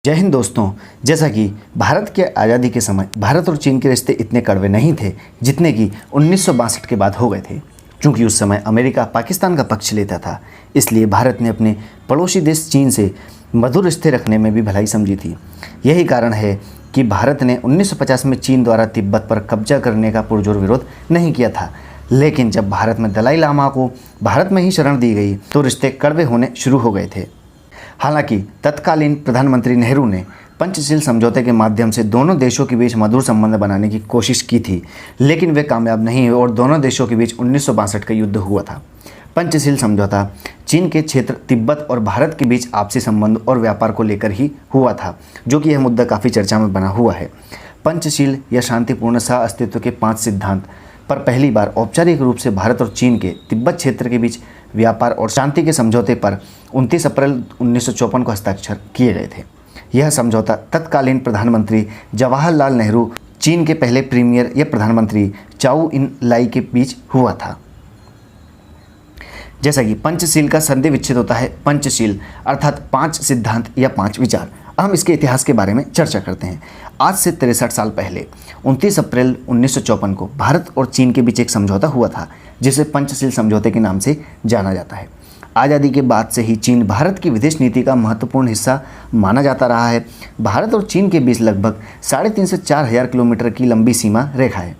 जय हिंद दोस्तों। जैसा कि भारत के आज़ादी के समय भारत और चीन के रिश्ते इतने कड़वे नहीं थे जितने कि 1962 के बाद हो गए थे। क्योंकि उस समय अमेरिका पाकिस्तान का पक्ष लेता था, इसलिए भारत ने अपने पड़ोसी देश चीन से मधुर रिश्ते रखने में भी भलाई समझी थी। यही कारण है कि भारत ने 1950 में चीन द्वारा तिब्बत पर कब्जा करने का पुरजोर विरोध नहीं किया था। लेकिन जब भारत में दलाई लामा को भारत में ही शरण दी गई तो रिश्ते कड़वे होने शुरू हो गए थे। हालांकि तत्कालीन प्रधानमंत्री नेहरू ने पंचशील समझौते के माध्यम से दोनों देशों के बीच मधुर संबंध बनाने की कोशिश की थी, लेकिन वे कामयाब नहीं हुए और दोनों देशों के बीच 1962 का युद्ध हुआ था। पंचशील समझौता चीन के क्षेत्र तिब्बत और भारत के बीच आपसी संबंध और व्यापार को लेकर ही हुआ था, जो कि यह मुद्दा काफ़ी चर्चा में बना हुआ है। पंचशील या शांतिपूर्ण सह अस्तित्व के 5 सिद्धांत पर पहली बार औपचारिक रूप से भारत और चीन के तिब्बत क्षेत्र के बीच व्यापार और शांति के समझौते पर 29 अप्रैल 1954 को हस्ताक्षर किए गए थे। यह समझौता तत्कालीन प्रधानमंत्री जवाहरलाल नेहरू, चीन के पहले प्रीमियर या प्रधानमंत्री चाउ इन लाई के बीच हुआ था। जैसा कि पंचशील का संधि विच्छेद होता है पंचशील अर्थात 5 सिद्धांत या 5 विचार। हम इसके इतिहास के बारे में चर्चा करते हैं। आज से 63 साल पहले 29 अप्रैल 1954 को भारत और चीन के बीच एक समझौता हुआ था, जिसे पंचशील समझौते के नाम से जाना जाता है। आज़ादी के बाद से ही चीन भारत की विदेश नीति का महत्वपूर्ण हिस्सा माना जाता रहा है। भारत और चीन के बीच लगभग 3,500 से 4,000 किलोमीटर की लंबी सीमा रेखा है।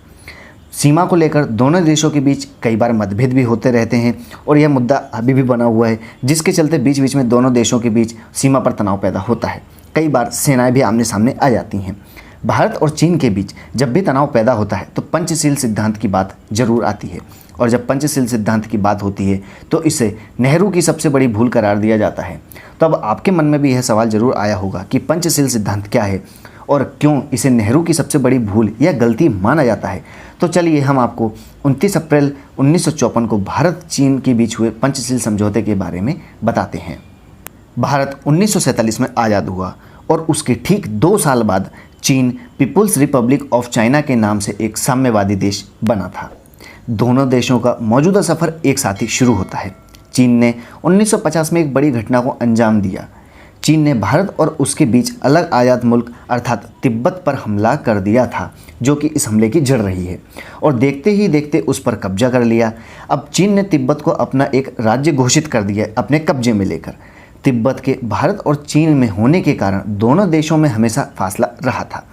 सीमा को लेकर दोनों देशों के बीच कई बार मतभेद भी होते रहते हैं और यह मुद्दा अभी भी बना हुआ है, जिसके चलते बीच बीच में दोनों देशों के बीच सीमा पर तनाव पैदा होता है। कई बार सेनाएं भी आमने सामने आ जाती हैं। भारत और चीन के बीच जब भी तनाव पैदा होता है तो पंचशील सिद्धांत की बात जरूर आती है, और जब पंचशील सिद्धांत की बात होती है तो इसे नेहरू की सबसे बड़ी भूल करार दिया जाता है। तो अब आपके मन में भी यह सवाल जरूर आया होगा कि पंचशील सिद्धांत क्या है और क्यों इसे नेहरू की सबसे बड़ी भूल या गलती माना जाता है। तो चलिए हम आपको 29 अप्रैल 1954 को भारत चीन के बीच हुए पंचशील समझौते के बारे में बताते हैं। भारत 1947 में आज़ाद हुआ और उसके ठीक 2 साल बाद चीन पीपुल्स रिपब्लिक ऑफ चाइना के नाम से एक साम्यवादी देश बना था। दोनों देशों का मौजूदा सफ़र एक साथ ही शुरू होता है। चीन ने 1950 में एक बड़ी घटना को अंजाम दिया। चीन ने भारत और उसके बीच अलग आज़ाद मुल्क अर्थात तिब्बत पर हमला कर दिया था, जो कि इस हमले की जड़ रही है, और देखते ही देखते उस पर कब्जा कर लिया। अब चीन ने तिब्बत को अपना एक राज्य घोषित कर दिया अपने कब्जे में लेकर। तिब्बत के भारत और चीन में होने के कारण दोनों देशों में हमेशा फासला रहा था।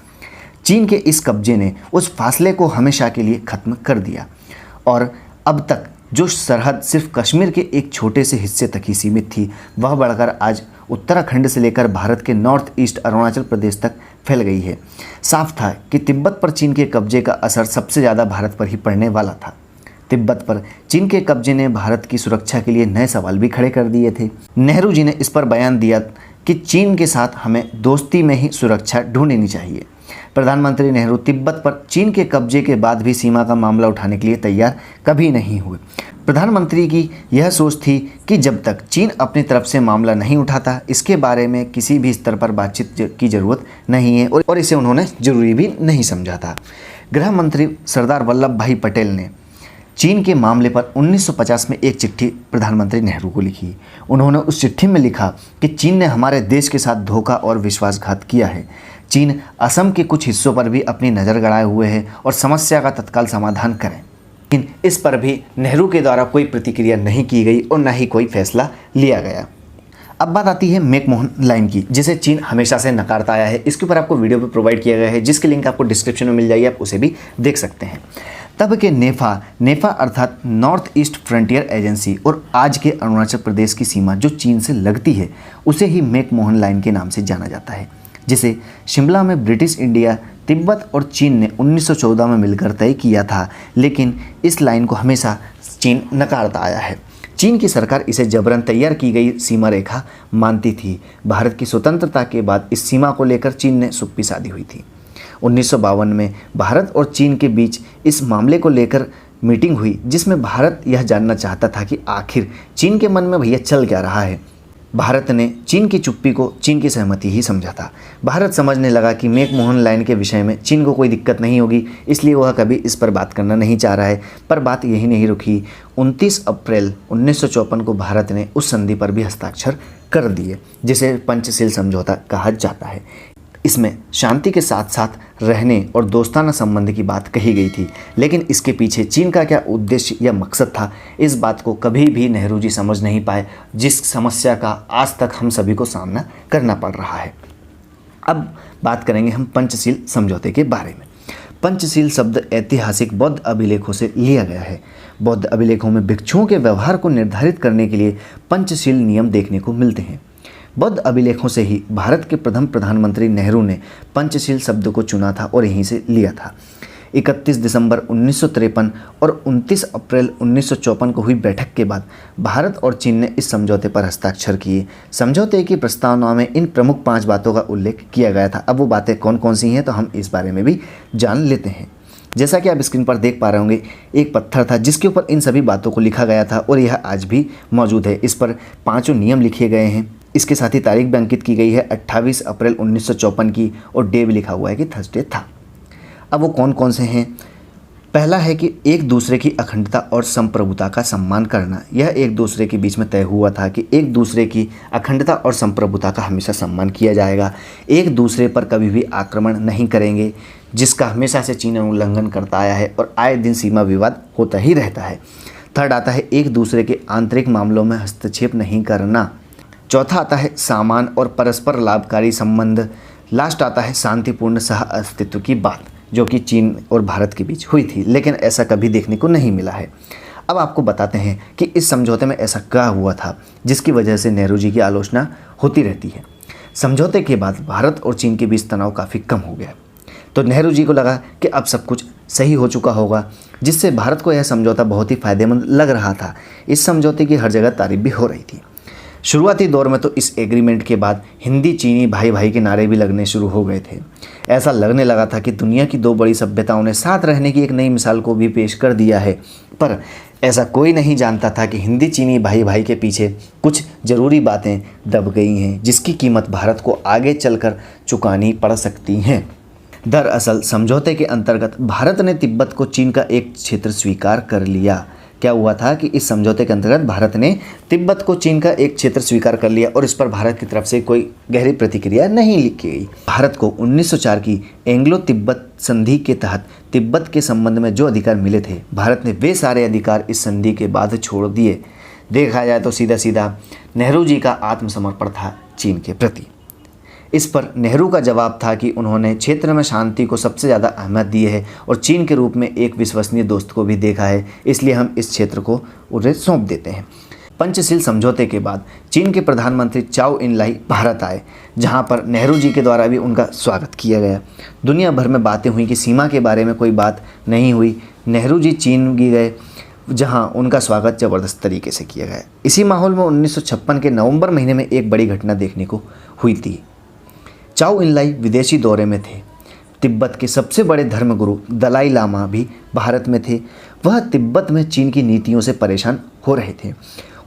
चीन के इस कब्जे ने उस फासले को हमेशा के लिए ख़त्म कर दिया और अब तक जो सरहद सिर्फ कश्मीर के एक छोटे से हिस्से तक ही सीमित थी, वह बढ़कर आज उत्तराखंड से लेकर भारत के नॉर्थ ईस्ट अरुणाचल प्रदेश तक फैल गई है। साफ था कि तिब्बत पर चीन के कब्जे का असर सबसे ज़्यादा भारत पर ही पड़ने वाला था। तिब्बत पर चीन के कब्जे ने भारत की सुरक्षा के लिए नए सवाल भी खड़े कर दिए थे। नेहरू जी ने इस पर बयान दिया कि चीन के साथ हमें दोस्ती में ही सुरक्षा ढूंढनी चाहिए। प्रधानमंत्री नेहरू तिब्बत पर चीन के कब्जे के बाद भी सीमा का मामला उठाने के लिए तैयार कभी नहीं हुए। प्रधानमंत्री की यह सोच थी कि जब तक चीन अपनी तरफ से मामला नहीं उठाता, इसके बारे में किसी भी स्तर पर बातचीत की ज़रूरत नहीं है, और इसे उन्होंने ज़रूरी भी नहीं समझा था। गृह मंत्री सरदार वल्लभ भाई पटेल ने चीन के मामले पर 1950 में एक चिट्ठी प्रधानमंत्री नेहरू को लिखी। उन्होंने उस चिट्ठी में लिखा कि चीन ने हमारे देश के साथ धोखा और विश्वासघात किया है। चीन असम के कुछ हिस्सों पर भी अपनी नज़र गड़ाए हुए है और समस्या का तत्काल समाधान करें। लेकिन इस पर भी नेहरू के द्वारा कोई प्रतिक्रिया नहीं की गई और न ही कोई फैसला लिया गया। अब बात आती है मैकमोहन लाइन की, जिसे चीन हमेशा से नकारता आया है। इसके ऊपर आपको वीडियो पे प्रोवाइड किया गया है, जिसकी लिंक आपको डिस्क्रिप्शन में मिल जाएगी, आप उसे भी देख सकते हैं। तब के नेफा अर्थात नॉर्थ ईस्ट फ्रंटियर एजेंसी और आज के अरुणाचल प्रदेश की सीमा जो चीन से लगती है, उसे ही मैकमोहन लाइन के नाम से जाना जाता है, जिसे शिमला में ब्रिटिश इंडिया, तिब्बत और चीन ने 1914 में मिलकर तय किया था। लेकिन इस लाइन को हमेशा चीन नकारता आया है। चीन की सरकार इसे जबरन तैयार की गई सीमा रेखा मानती थी। भारत की स्वतंत्रता के बाद इस सीमा को लेकर चीन ने सुप्पी साधी हुई थी। 1952 में भारत और चीन के बीच इस मामले को लेकर मीटिंग हुई, जिसमें भारत यह जानना चाहता था कि आखिर चीन के मन में भैया चल क्या रहा है। भारत ने चीन की चुप्पी को चीन की सहमति ही समझा था। भारत समझने लगा कि मैकमोहन लाइन के विषय में चीन को कोई दिक्कत नहीं होगी, इसलिए वह कभी इस पर बात करना नहीं चाह रहा है। पर बात यही नहीं रुकी। 29 अप्रैल 1954 को भारत ने उस संधि पर भी हस्ताक्षर कर दिए, जिसे पंचशील समझौता कहा जाता है। इसमें शांति के साथ साथ रहने और दोस्ताना संबंध की बात कही गई थी, लेकिन इसके पीछे चीन का क्या उद्देश्य या मकसद था, इस बात को कभी भी नेहरू जी समझ नहीं पाए, जिस समस्या का आज तक हम सभी को सामना करना पड़ रहा है। अब बात करेंगे हम पंचशील समझौते के बारे में। पंचशील शब्द ऐतिहासिक बौद्ध अभिलेखों से लिया गया है। बौद्ध अभिलेखों में भिक्षुओं के व्यवहार को निर्धारित करने के लिए पंचशील नियम देखने को मिलते हैं। बौद्ध अभिलेखों से ही भारत के प्रथम प्रधानमंत्री नेहरू ने पंचशील शब्द को चुना था और यहीं से लिया था। 31 दिसंबर 1953 और 29 अप्रैल 1954 को हुई बैठक के बाद भारत और चीन ने इस समझौते पर हस्ताक्षर किए। समझौते की प्रस्तावना में इन प्रमुख 5 बातों का उल्लेख किया गया था। अब वो बातें कौन कौन सी हैं तो हम इस बारे में भी जान लेते हैं। जैसा कि आप स्क्रीन पर देख पा रहे होंगे, एक पत्थर था जिसके ऊपर इन सभी बातों को लिखा गया था और यह आज भी मौजूद है। इस पर 5 नियम लिखे गए हैं। इसके साथ ही तारीख भी अंकित की गई है 28 अप्रैल 1954 की, और डे भी लिखा हुआ है कि थर्सडे था। अब वो कौन कौन से हैं? पहला है कि एक दूसरे की अखंडता और संप्रभुता का सम्मान करना। यह एक दूसरे के बीच में तय हुआ था कि एक दूसरे की अखंडता और संप्रभुता का हमेशा सम्मान किया जाएगा। एक दूसरे पर कभी भी आक्रमण नहीं करेंगे, जिसका हमेशा से चीन उल्लंघन करता आया है और आए दिन सीमा विवाद होता ही रहता है। थर्ड आता है एक दूसरे के आंतरिक मामलों में हस्तक्षेप नहीं करना। चौथा आता है सामान और परस्पर लाभकारी संबंध। लास्ट आता है शांतिपूर्ण सह अस्तित्व की बात, जो कि चीन और भारत के बीच हुई थी, लेकिन ऐसा कभी देखने को नहीं मिला है। अब आपको बताते हैं कि इस समझौते में ऐसा क्या हुआ था जिसकी वजह से नेहरू जी की आलोचना होती रहती है। समझौते के बाद भारत और चीन के बीच तनाव काफ़ी कम हो गया, तो नेहरू जी को लगा कि अब सब कुछ सही हो चुका होगा, जिससे भारत को यह समझौता बहुत ही फायदेमंद लग रहा था। इस समझौते की हर जगह तारीफ भी हो रही थी। शुरुआती दौर में तो इस एग्रीमेंट के बाद हिंदी चीनी भाई भाई के नारे भी लगने शुरू हो गए थे। ऐसा लगने लगा था कि दुनिया की 2 बड़ी सभ्यताओं ने साथ रहने की एक नई मिसाल को भी पेश कर दिया है। पर ऐसा कोई नहीं जानता था कि हिंदी चीनी भाई भाई के पीछे कुछ ज़रूरी बातें दब गई हैं, जिसकी कीमत भारत को आगे चलकर चुकानी पड़ सकती हैं। दरअसल समझौते के अंतर्गत भारत ने तिब्बत को चीन का एक क्षेत्र स्वीकार कर लिया। क्या हुआ था कि इस समझौते के अंतर्गत भारत ने तिब्बत को चीन का एक क्षेत्र स्वीकार कर लिया और इस पर भारत की तरफ से कोई गहरी प्रतिक्रिया नहीं लिखी गई। भारत को 1904 की एंग्लो तिब्बत संधि के तहत तिब्बत के संबंध में जो अधिकार मिले थे, भारत ने वे सारे अधिकार इस संधि के बाद छोड़ दिए। देखा जाए तो सीधा सीधा नेहरू जी का आत्मसमर्पण था चीन के प्रति। इस पर नेहरू का जवाब था कि उन्होंने क्षेत्र में शांति को सबसे ज़्यादा अहमियत दी है और चीन के रूप में एक विश्वसनीय दोस्त को भी देखा है, इसलिए हम इस क्षेत्र को उन्हें सौंप देते हैं। पंचशील समझौते के बाद चीन के प्रधानमंत्री चाओ इन लाई भारत आए, जहां पर नेहरू जी के द्वारा भी उनका स्वागत किया गया। दुनिया भर में बातें हुई कि सीमा के बारे में कोई बात नहीं हुई। नेहरू जी चीन गए, जहां उनका स्वागत ज़बरदस्त तरीके से किया गया। इसी माहौल में 1956 के नवंबर महीने में एक बड़ी घटना देखने को हुई थी। चाओ इन लाई विदेशी दौरे में थे। तिब्बत के सबसे बड़े धर्मगुरु दलाई लामा भी भारत में थे। वह तिब्बत में चीन की नीतियों से परेशान हो रहे थे।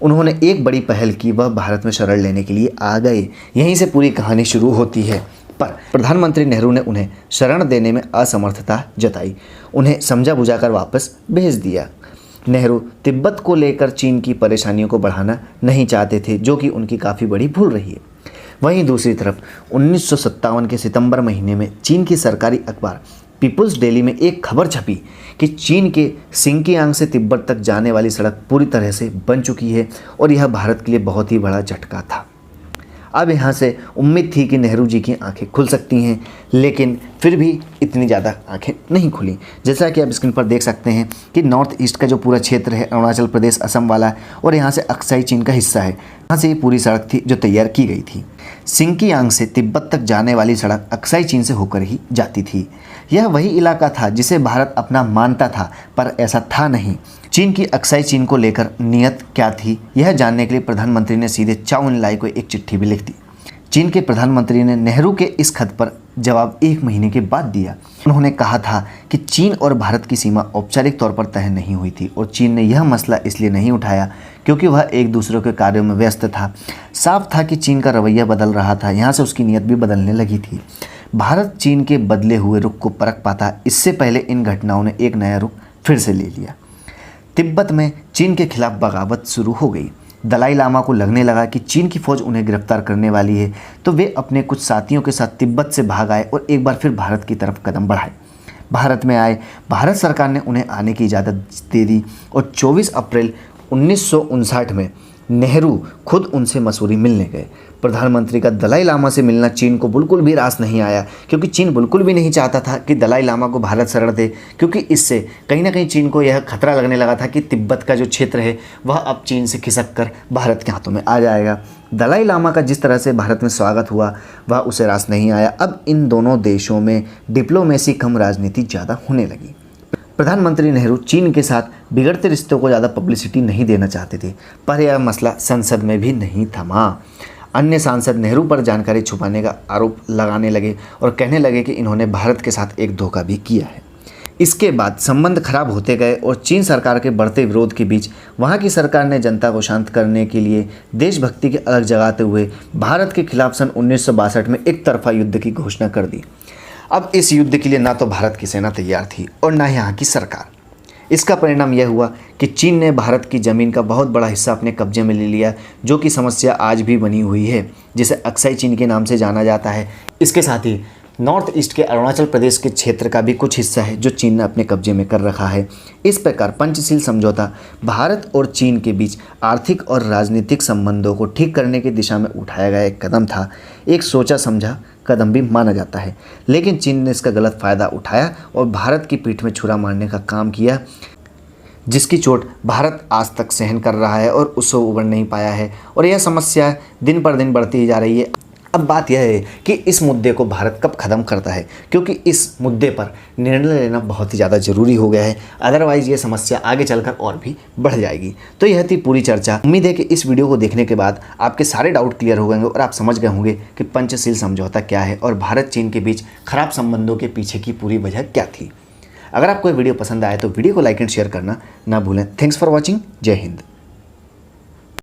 उन्होंने एक बड़ी पहल की, वह भारत में शरण लेने के लिए आ गए। यहीं से पूरी कहानी शुरू होती है। पर प्रधानमंत्री नेहरू ने उन्हें शरण देने में असमर्थता जताई, उन्हें समझा बुझाकर वापस भेज दिया। नेहरू तिब्बत को लेकर चीन की परेशानियों को बढ़ाना नहीं चाहते थे, जो कि उनकी काफ़ी बड़ी भूल रही है। वहीं दूसरी तरफ 1957 के सितंबर महीने में चीन की सरकारी अखबार पीपुल्स डेली में एक खबर छपी कि चीन के सिंकियांग से तिब्बत तक जाने वाली सड़क पूरी तरह से बन चुकी है और यह भारत के लिए बहुत ही बड़ा झटका था। अब यहाँ से उम्मीद थी कि नेहरू जी की आंखें खुल सकती हैं, लेकिन फिर भी इतनी ज़्यादा आंखें नहीं खुली। जैसा कि आप स्क्रीन पर देख सकते हैं कि नॉर्थ ईस्ट का जो पूरा क्षेत्र है, अरुणाचल प्रदेश, असम वाला, और यहाँ से अक्साई चीन का हिस्सा है, यहाँ से ये पूरी सड़क थी जो तैयार की गई थी। सिंकियांग से तिब्बत तक जाने वाली सड़क अक्साई चीन से होकर ही जाती थी। यह वही इलाका था जिसे भारत अपना मानता था, पर ऐसा था नहीं। चीन की अक्साई चीन को लेकर नीयत क्या थी, यह जानने के लिए प्रधानमंत्री ने सीधे चाओ इन लाई को एक चिट्ठी भी लिख दी। चीन के प्रधानमंत्री ने नेहरू के इस खत पर जवाब 1 महीने के बाद दिया। उन्होंने कहा था कि चीन और भारत की सीमा औपचारिक तौर पर तय नहीं हुई थी और चीन ने यह मसला इसलिए नहीं उठाया क्योंकि वह एक दूसरे के कार्यों में व्यस्त था। साफ था कि चीन का रवैया बदल रहा था, यहाँ से उसकी नीयत भी बदलने लगी थी। भारत चीन के बदले हुए रुख को परख पाता, इससे पहले इन घटनाओं ने एक नया रुख फिर से ले लिया। तिब्बत में चीन के खिलाफ बगावत शुरू हो गई। दलाई लामा को लगने लगा कि चीन की फौज उन्हें गिरफ्तार करने वाली है, तो वे अपने कुछ साथियों के साथ तिब्बत से भाग आए और एक बार फिर भारत की तरफ कदम बढ़ाए। भारत में आए, भारत सरकार ने उन्हें आने की इजाज़त दे दी और 24 अप्रैल 1959 में नेहरू खुद उनसे मसूरी मिलने गए। प्रधानमंत्री का दलाई लामा से मिलना चीन को बिल्कुल भी रास नहीं आया, क्योंकि चीन बिल्कुल भी नहीं चाहता था कि दलाई लामा को भारत शरण दे, क्योंकि इससे कहीं ना कहीं चीन को यह खतरा लगने लगा था कि तिब्बत का जो क्षेत्र है वह अब चीन से खिसक कर भारत के हाथों में आ जाएगा। दलाई लामा का जिस तरह से भारत में स्वागत हुआ वह उसे रास नहीं आया। अब इन दोनों देशों में डिप्लोमेसी कम, राजनीति ज़्यादा होने लगी। प्रधानमंत्री नेहरू चीन के साथ बिगड़ते रिश्तों को ज़्यादा पब्लिसिटी नहीं देना चाहते थे, पर यह मसला संसद में भी नहीं थमा। अन्य सांसद नेहरू पर जानकारी छुपाने का आरोप लगाने लगे और कहने लगे कि इन्होंने भारत के साथ एक धोखा भी किया है। इसके बाद संबंध खराब होते गए और चीन सरकार के बढ़ते विरोध के बीच वहाँ की सरकार ने जनता को शांत करने के लिए देशभक्ति की अलग जगाते हुए भारत के खिलाफ सन 1962 में एक तरफा युद्ध की घोषणा कर दी। अब इस युद्ध के लिए ना तो भारत की सेना तैयार थी और ना यहाँ की सरकार। इसका परिणाम यह हुआ कि चीन ने भारत की ज़मीन का बहुत बड़ा हिस्सा अपने कब्जे में ले लिया, जो कि समस्या आज भी बनी हुई है, जिसे अक्साई चीन के नाम से जाना जाता है। इसके साथ ही नॉर्थ ईस्ट के अरुणाचल प्रदेश के क्षेत्र का भी कुछ हिस्सा है जो चीन ने अपने कब्जे में कर रखा है। इस प्रकार पंचशील समझौता भारत और चीन के बीच आर्थिक और राजनीतिक संबंधों को ठीक करने की दिशा में उठाया गया एक कदम था। एक सोचा समझा कदम भी माना जाता है, लेकिन चीन ने इसका गलत फ़ायदा उठाया और भारत की पीठ में छुरा मारने का काम किया, जिसकी चोट भारत आज तक सहन कर रहा है और उससे उबर नहीं पाया है और यह समस्या दिन पर दिन बढ़ती ही जा रही है। अब बात यह है कि इस मुद्दे को भारत कब ख़त्म करता है, क्योंकि इस मुद्दे पर निर्णय लेना बहुत ही ज़्यादा ज़रूरी हो गया है, अदरवाइज़ ये समस्या आगे चलकर और भी बढ़ जाएगी। तो यह थी पूरी चर्चा। उम्मीद है कि इस वीडियो को देखने के बाद आपके सारे डाउट क्लियर हो गए और आप समझ गए होंगे कि पंचशील समझौता क्या है और भारत चीन के बीच खराब संबंधों के पीछे की पूरी वजह क्या थी। अगर आपको ये वीडियो पसंद आए तो वीडियो को लाइक एंड शेयर करना ना भूलें। Thanks for watching. जय हिंद।